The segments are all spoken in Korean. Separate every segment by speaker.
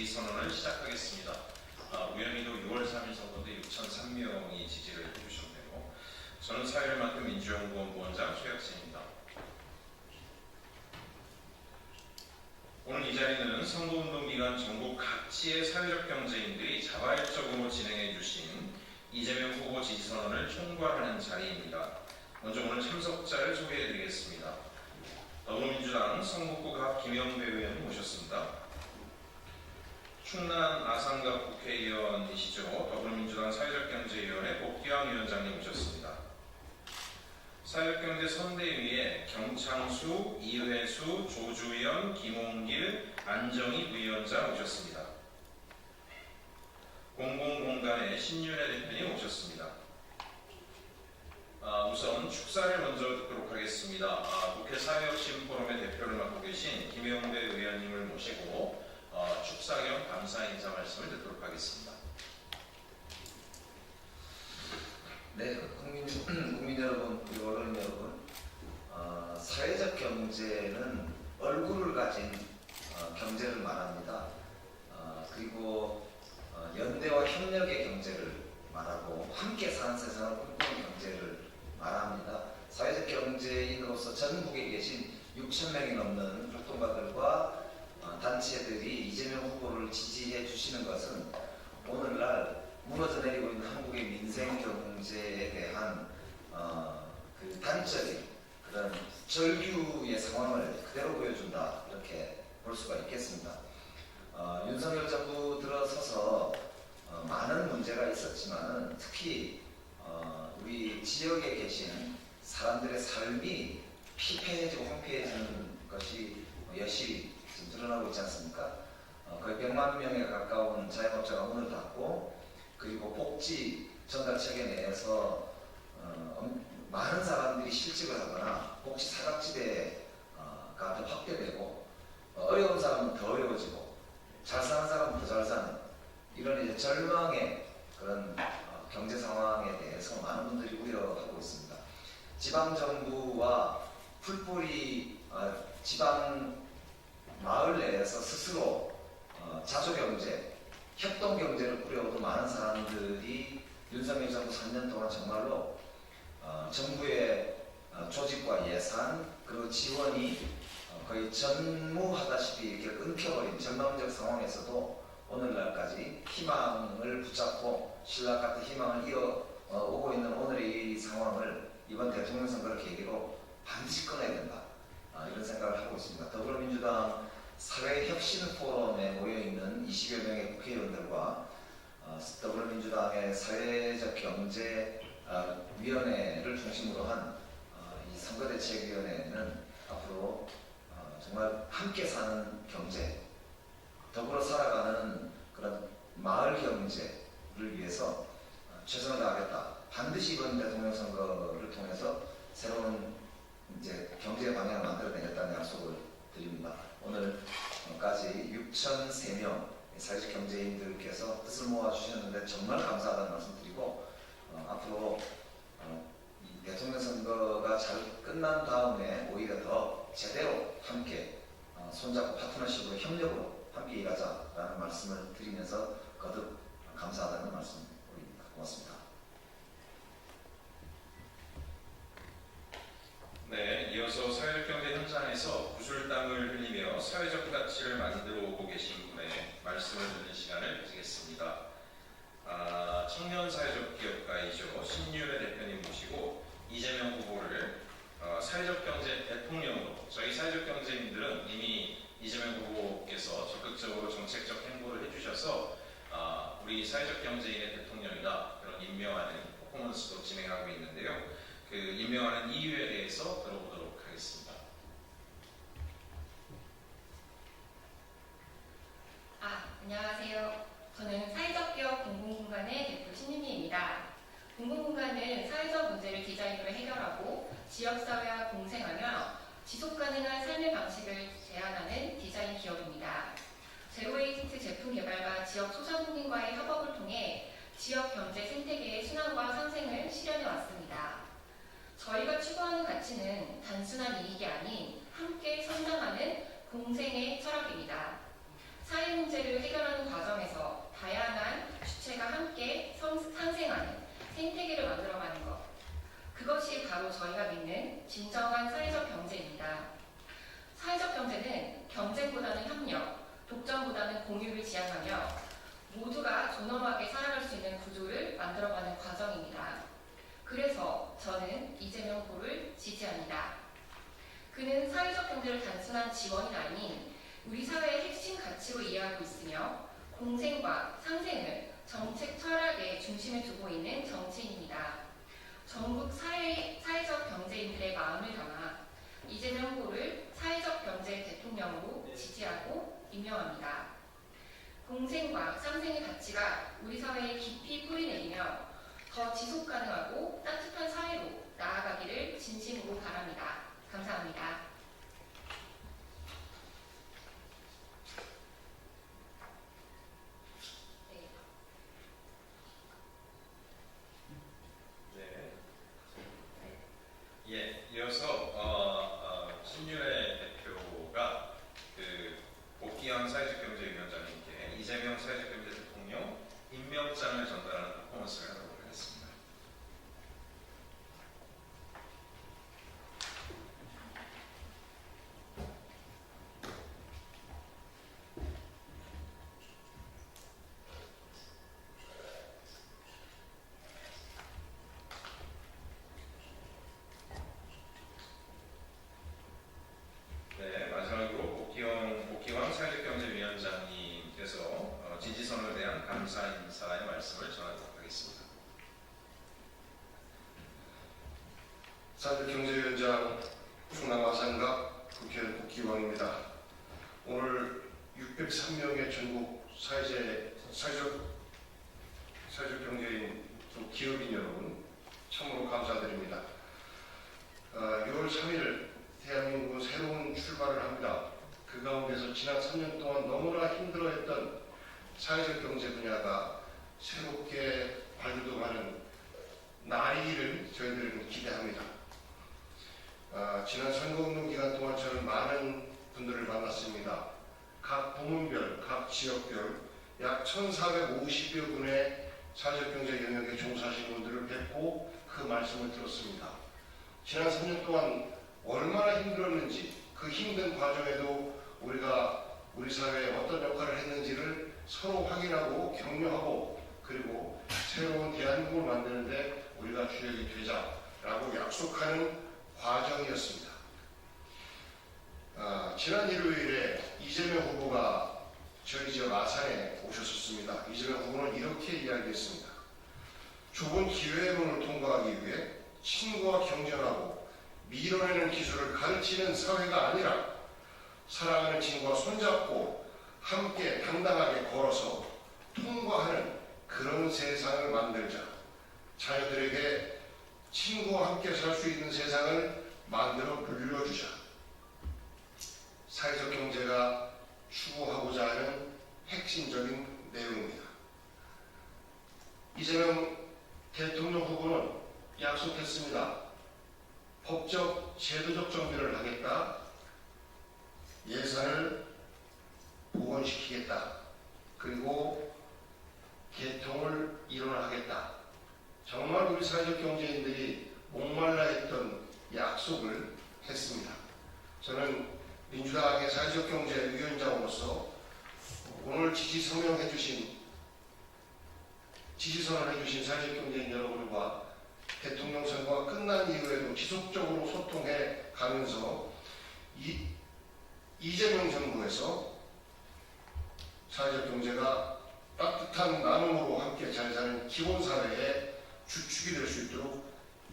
Speaker 1: 지지선언을 시작하겠습니다. 우연히도 6월 3일 선거때 6,003명이 지지를 해주셨네요. 저는 사회를 맡은 민주연구원 부원장 최혁진입니다. 오늘 이 자리는 선거운동 기간 전국 각지의 사회적 경제인들이 자발적으로 진행해 주신 이재명 후보 지지선언을 총괄하는 자리입니다. 먼저 오늘 참석자를 소개해 드리겠습니다. 더불어민주당 성북구갑 김영배 의원 모셨습니다. 충남 아산갑 국회의원이시죠. 더불어민주당 사회적경제위원회 복귀왕 위원장님 모셨습니다. 사회적경제 선대위에 경창수, 이회수, 조주연, 김홍길, 안정희 부위원장 오셨습니다. 공공공간의 신윤혜 대표님 오셨습니다. 우선 축사를 먼저 듣도록 하겠습니다. 국회 사회혁신포럼의 대표를 맡고 계신 김영배 의원님을 모시고 축사 겸 감사 인사 말씀을 듣도록 하겠습니다.
Speaker 2: 네, 국민 여러분, 그리고 언론 여러분, 사회적 경제는 얼굴을 가진 경제를 말합니다. 그리고 연대와 협력의 경제를 말하고 함께 사는 세상을 꿈꾸는 경제를 말합니다. 사회적 경제인으로서 전국에 계신 6,000명이 넘는 활동가들과 단체들이 이재명 후보를 지지해 주시는 것은 오늘날 무너져 내리고 있는 한국의 민생 경제에 대한 그 단적인 그런 절규의 상황을 그대로 보여준다, 이렇게 볼 수가 있겠습니다. 윤석열 정부 들어서서 많은 문제가 있었지만 특히 우리 지역에 계신 사람들의 삶이 피폐해지고 황폐해지는 것이 여실히 지금 드러나고 있지 않습니까? 거의 100만 명에 가까운 자영업자가 문을 닫고, 그리고 복지 전달 체계 내에서 많은 사람들이 실직을 하거나 복지 사각지대가 더 확대되고, 어려운 사람은 더 어려워지고 잘 사는 사람은 더 잘 사는 이런 이제 절망의 그런 경제 상황에 대해서 많은 분들이 우려하고 있습니다. 지방 정부와 풀뿌리 지방 마을 내에서 스스로 자조경제, 협동경제를 꾸려오던 많은 사람들이 윤석열 정부 3년 동안 정말로 정부의 조직과 예산 그리고 지원이 거의 전무하다시피 이렇게 끊겨버린 절망적 상황에서도 오늘날까지 희망을 붙잡고 신락 같은 희망을 이어오고 있는 오늘의 이 상황을 이번 대통령 선거를 계기로 반드시 꺼내야 된다, 이런 생각을 하고 있습니다. 더불어민주당 사회혁신포럼에 모여있는 20여 명의 국회의원들과 더불어민주당의 사회적경제위원회를 중심으로 한 이 선거대책위원회는 앞으로 정말 함께 사는 경제, 더불어 살아가는 그런 마을 경제를 위해서 최선을 다하겠다. 반드시 이번 대통령 선거를 통해서 새로운 이제 경제 방향을 만들어내겠다는 약속을 드립니다. 오늘까지 6,003명 사회적 경제인들께서 뜻을 모아주셨는데 정말 감사하다는 말씀드리고, 앞으로 이 대통령 선거가 잘 끝난 다음에 오히려 더 제대로 함께 손잡고 파트너십으로 협력으로 함께 일하자라는 말씀을 드리면서 거듭 감사하다는 말씀 드립니다. 고맙습니다.
Speaker 1: 네, 이어서 사회적경제 현장에서 구슬땀을 흘리며 사회적 가치를 만들어 오고 계신 분의 말씀을 듣는 시간을 가지겠습니다. 청년 사회적 기업가이죠. 신윤혜 대표님 모시고 이재명 후보를 사회적 경제 대통령으로, 저희 사회적 경제인들은 이미 이재명 후보께서 적극적으로 정책적 행보를 해주셔서 우리 사회적 경제인의 대통령이다, 그런 임명하는 퍼포먼스도 진행하고 있는데요. 그 임명하는 이유에 대해서 들어보도록 하겠습니다.
Speaker 3: 안녕하세요. 저는 사회적기업 공공공간의 대표 신윤희입니다. 공공공간은 사회적 문제를 디자인으로 해결하고 지역사회와 공생하며 지속가능한 삶의 방식을 제안하는 디자인 기업입니다. 제로웨이스트 제품 개발과 지역 소상공인과의 협업을 통해 지역 경제 생태계의 순환과 상생을 실현해 왔습니다. 저희가 추구하는 가치는 단순한 이익이 아닌 함께 성장하는 공생의 철학입니다. 사회 문제를 해결하는 생태계를 만들어가는 것. 그것이 바로 저희가 믿는 진정한 사회적 경제입니다. 사회적 경제는 경쟁보다는 협력, 독점보다는 공유를 지향하며 모두가 존엄하게 살아갈 수 있는 구조를 만들어가는 과정입니다. 그래서 저는 이재명 후보를 지지합니다. 그는 사회적 경제를 단순한 지원이 아닌 우리 사회의 핵심 가치로 이해하고 있으며 공생과 상생을 정책 철학의 중심에 두고 있는 정치인입니다. 전국 사회적 경제인들의 마음을 담아 이재명 후보를 사회적 경제 대통령으로 지지하고 임명합니다. 공생과 상생의 가치가 우리 사회에 깊이 뿌리내리며 더 지속 가능하고 따뜻한 사회로 나아가기를 진심으로 바랍니다. 감사합니다.
Speaker 1: 네. 예, 이어서 신윤회 대표가 복귀한 사회적경제위원장님께 이재명 사회적경제 대통령 임명장을 전달하는 퍼포먼스를 하도록 하겠습니다. 네, 마지막으로 복귀왕 사회적경제위원장님께서 지지선에 대한 감사 인사의 말씀을 전하도록 하겠습니다.
Speaker 4: 사회적경제위원장 충남아산갑 국회의원 복귀왕입니다. 오늘 603명의 전국 사회적 경제인 기업인 여러분 참으로 감사드립니다. 6월 3일 대한민국은 새로운 출발을 합니다. 그 가운데서 지난 3년 동안 너무나 힘들어했던 사회적 경제 분야가 새롭게 발돋움하는 날이기를 저희들은 기대합니다. 지난 선거운동 기간 동안 저는 많은 분들을 만났습니다. 각 부문별, 각 지역별 약 1,450여 분의 사회적 경제 영역에 종사하시는 분들을 뵙고 그 말씀을 들었습니다. 지난 3년 동안 얼마나 힘들었는지 그 힘든 과정에도 우리가 우리 사회에 어떤 역할을 했는지를 서로 확인하고 격려하고 그리고 새로운 대한민국을 만드는데 우리가 주역이 되자라고 약속하는 과정이었습니다. 지난 일요일에 이재명 후보가 저희 지역 아산에 오셨었습니다. 이재명 후보는 이렇게 이야기했습니다. 좁은 기회의 문을 통과하기 위해 친구와 경쟁하고 밀어내는 기술을 가르치는 사회가 아니라 사랑하는 친구와 손잡고 함께 당당하게 걸어서 통과하는 그런 세상을 만들자. 자녀들에게 친구와 함께 살 수 있는 세상을 만들어 물려주자. 사회적 경제가 추구하고자 하는 핵심적인 내용입니다. 이재명 대통령 후보는 약속했습니다. 법적, 제도적 정비를 하겠다. 예산을 복원시키겠다. 그리고 개통을 일어나겠다. 정말 우리 사회적 경제인들이 목말라 했던 약속을 했습니다. 저는 민주당의 사회적 경제 위원장으로서 오늘 지지선언을 해주신 사회적 경제인 여러분과 대통령 선거가 끝난 이후에도 지속적으로 소통해 가면서 이재명 정부에서 사회적 경제가 따뜻한 나눔으로 함께 잘 사는 기본사회의 주축이 될 수 있도록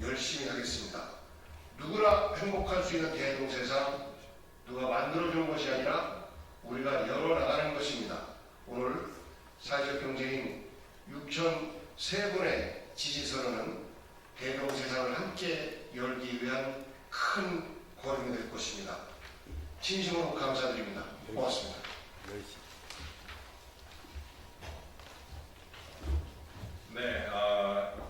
Speaker 4: 열심히 하겠습니다. 누구나 행복할 수 있는 대동세상 누가 만들어주는 것이 아니라 우리가 열어나가는 것입니다. 오늘 사회적 경제인 6,003분의 지지선언은 대동세상을 함께 열기 위한 큰 걸음이 될 것입니다. 진심으로 감사드립니다. 고맙습니다.
Speaker 1: 네,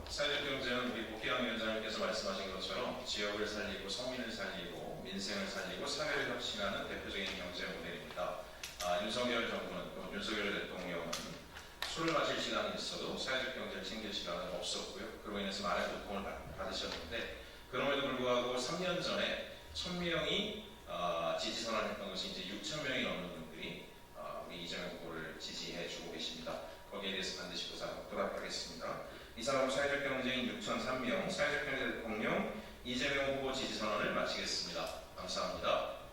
Speaker 1: 사회적 경제는 우리 복귀왕 위원장님께서 말씀하신 것처럼 지역을 살리고 서민을 살리고 민생을 살리고 사회를 혁신하는 대표적인 경제 모델입니다. 윤석열 정부는 또 윤석열 대통령은 술을 마실 시간이 있어도 사회적 경제를 챙길 시간은 없었고요. 그로 인해서 많은 고통을 받으셨는데 그럼에도 불구하고 3년 전에 1000명이 지지선언을 했던 것이 이제 6000명이 넘는 분들이 우리 이재명 후보를 지지해 주고 계십니다. 거기에 대해서 반드시 보답하도록 하겠습니다. 이상으로 사회적 경제인 6003명, 사회적 경제 대통령 이재명 후보 지지선언을 마치겠습니다. 감사합니다.